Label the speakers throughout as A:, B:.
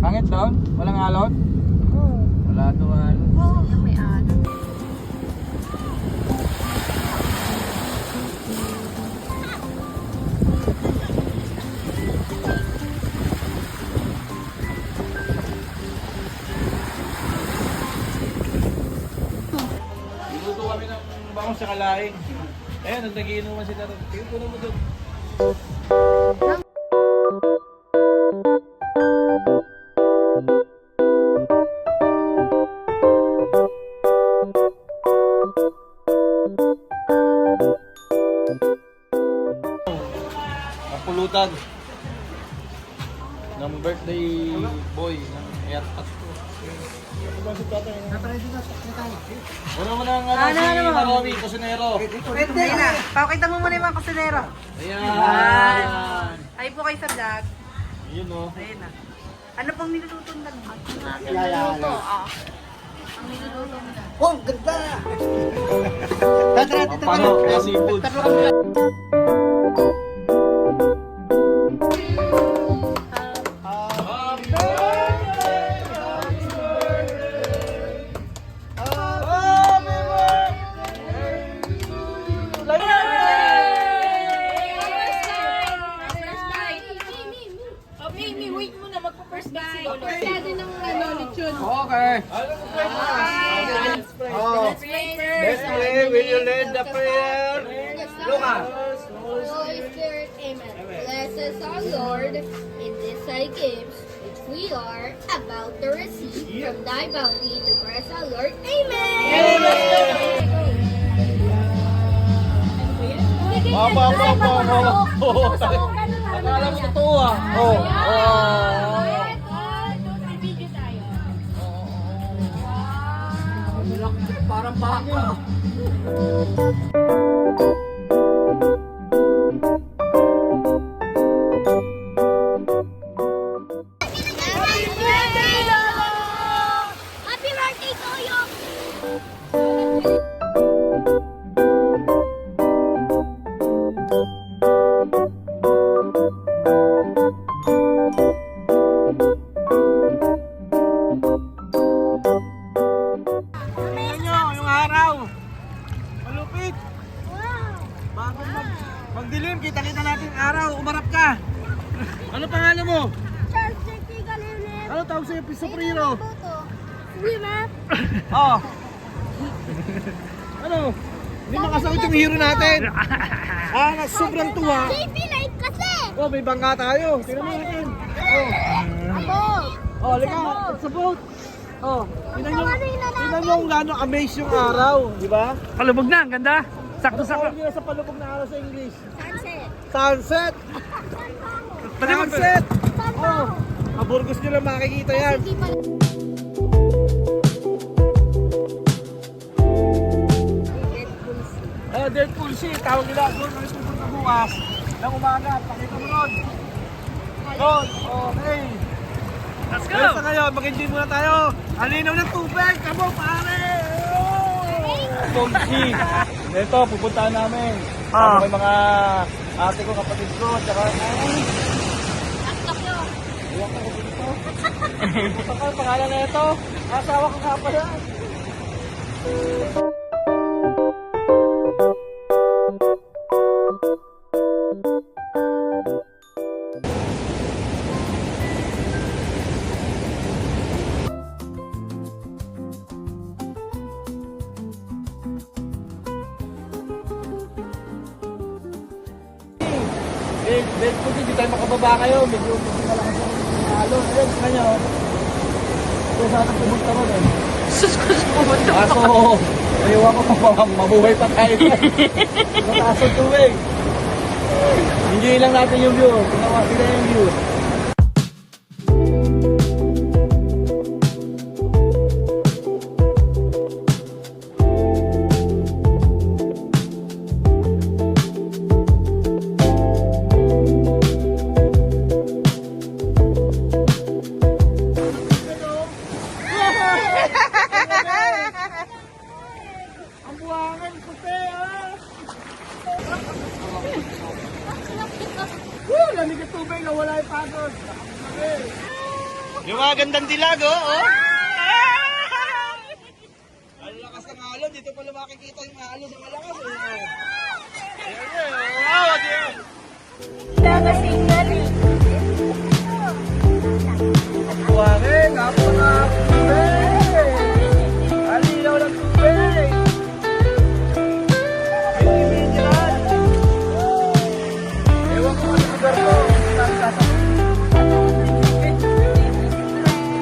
A: Hangit doon? Walang alon?
B: Oo.
A: Wala doon.
B: Oo. Yung may alon.
A: Niluto kami ng bangus sa kalaing. Ayan, nag-nagiinuman sila rin. Tingin ko naman doon. Ang pulutan ng birthday boy ng airpat ko. Ano mo nang si Maromi, kusinero.
B: Pwede na. Pakita mo muna yung mga kusinero.
A: Ayan.
B: Ay po kayo sa vlog.
A: Yun o.
B: Ayun na. Ano pong niluluto na?
C: Niluluto,
B: Ang niluluto nila.
C: Oh, ganda!
A: Paano? Kaya seafood. Okay. Oh. Let's pray. Will you lead the prayer? Lucas.
D: Holy Spirit, amen. Bless us, our Lord, in this thy gifts, which we are about to receive from thy bounty to bless our Lord. Amen!
A: Akala mo totoo ah. Oh.
C: Parang baka.
D: Happy birthday, Koyo!
A: Tingnan nyo, yung araw. Malupit. Bago magdilim, kita-kita natin yung araw. Umarap ka. Ano pangalan mo?
D: Charles J.T. Galileo.
A: Ano tawag sa'yo? Pisoprino.
D: Swimmer.
A: Oh. Ano? Hindi makasakit yung hero natin. Sobrang tuwa.
D: JP light kasi.
A: Oh, may bangka tayo. Tingnan mo natin. Oh. Oh, lika. It's a boat. Oh, tingnan nyo kung gaano amaze yung araw. Di ba?
E: Palubog na, ang ganda. Sakto-sakto.
A: Tawag nila sa palubog na araw sa English.
D: Sunset.
A: Sunset! Sunset! Oh, kaburgos nyo lang makikita yan.
D: Hindi pa
A: Deadpool Sea, tawag nila. Doon kami pupunta bukas ng umaga. Pakita mo nun. Doon, okay.
E: Let's go!
A: Basta ngayon, mag-enjoy muna tayo. Ang linaw ng tubig, kamo pare! Deadpool Sea. Ito, pupuntahan namin. May mga ate ko, kapatid ko, tsaka iwan ko dito. Pupunta ko, pangalan na ito. Asawa ko nga pala. Deadpool Sea, hindi tayo makababa kayo. Medyo malakas yung alon. Ayun, tingnan nyo. Ito sana pumunta mo eh.
E: Sus, pumunta pa.
A: Kaso, ayaw ako mabuhay pa tayo. Mataas ang tubig. Enjoy lang natin yung view. Tingnan yung view. Ang buwangan, puti ah! Lamig ang tubig, nawala yung pagod. Yung mga gandang dilag, oh. Ang lakas ng alon. Dito pala makikita yung alon na malakas. Wow, ayan. Buwangin, ako na tubig. Alinaw ng tubig. Pinipin yan. Ewan ko ano lugar ko.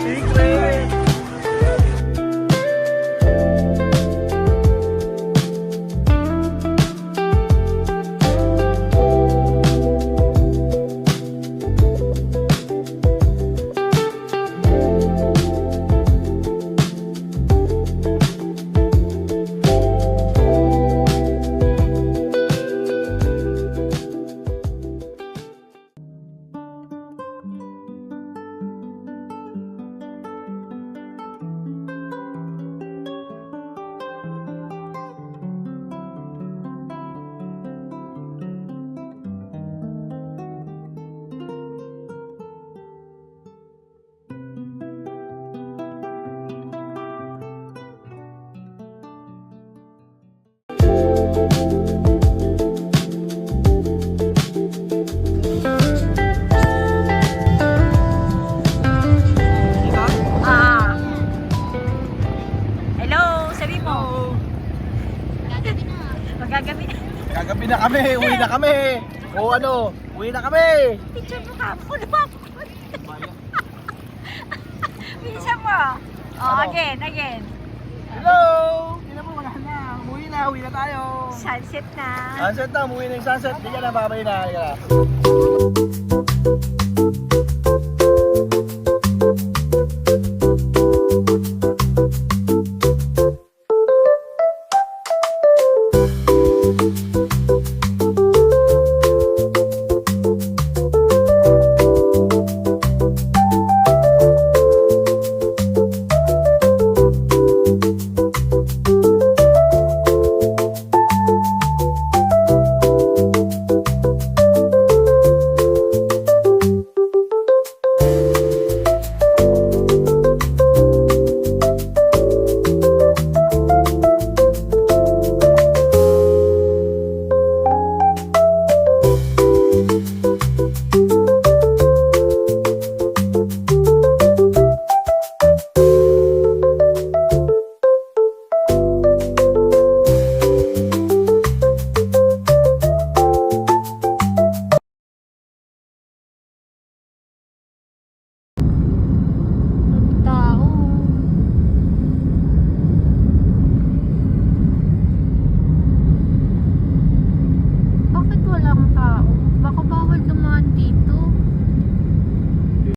A: Secret.
B: Hello, sabi mo. Magagabi na.
A: Kagabi na kami, uwi na kami. O ano, uwi na kami.
B: Picture mo ka. Ano ba? Picture mo. Oh,
A: Ano?
B: again.
A: Hello! Hindi na po, wala na. Uwi na tayo.
B: Sunset na.
A: Sunset na, umuwi na yung sunset. Hindi ka na, babay na. Halika na.